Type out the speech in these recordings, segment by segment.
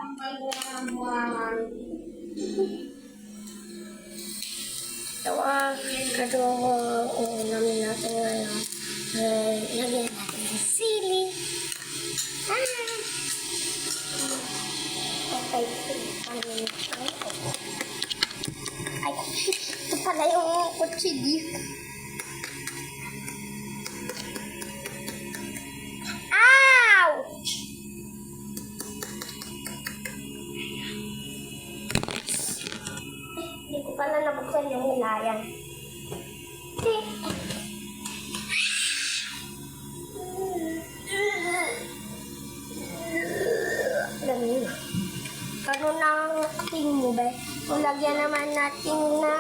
Ito ang adobo ulam natin ngayon. Lagyan natin ng sili. Okay, ay, ito pala yung kutsilyo. Ouch! Hindi ko pala nabuksan yung ulayan. Ganun. Ganun ang ating mo ba? Kung lagyan naman natin na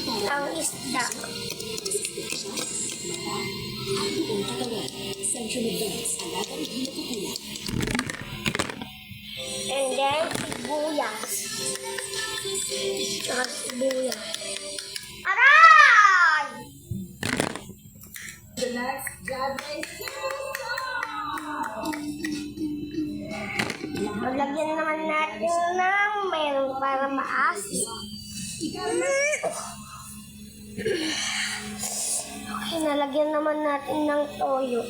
ng isda. And then, sibuyas. Saka sibuyas. Aray! The next gathering. Maglagyan naman natin ng meron para maasim. Okay, nalagyan naman natin ng toyo.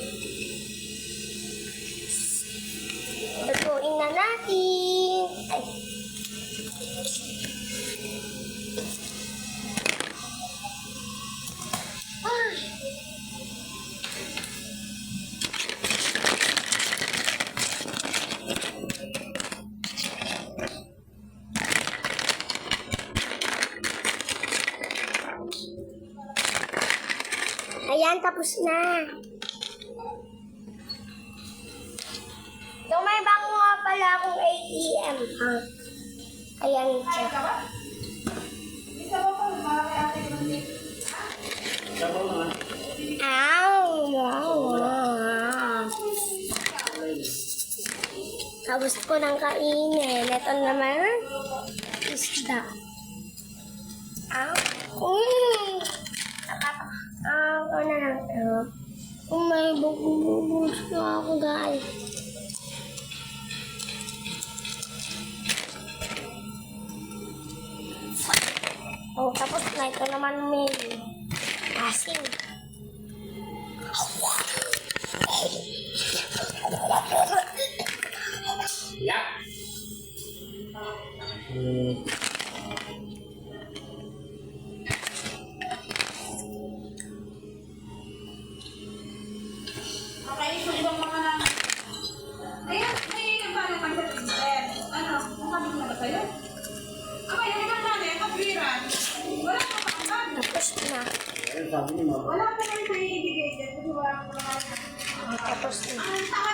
Lutuin na natin. Ay. Ay. Ayan, tapos na. So, may bago nga pala akong ATM. Ayan siya. Wow. Tapos ko nang kainin. Ito naman, isda. Ako na lang ito. May bububus na ako, guys. Oh, tapos na ito naman may asin. Yeah. Okay, so ibang mga na... Ayan, may iba naman sa Twitter. Ano, nakabig na ba sa'yo? Okay, yung iba namin, kapiran. Wala pa pakanggan. Tapos na. Wala pa naman sa'yo ibigay dyan. Kasi wala pa naman. Tapos na. Ang tao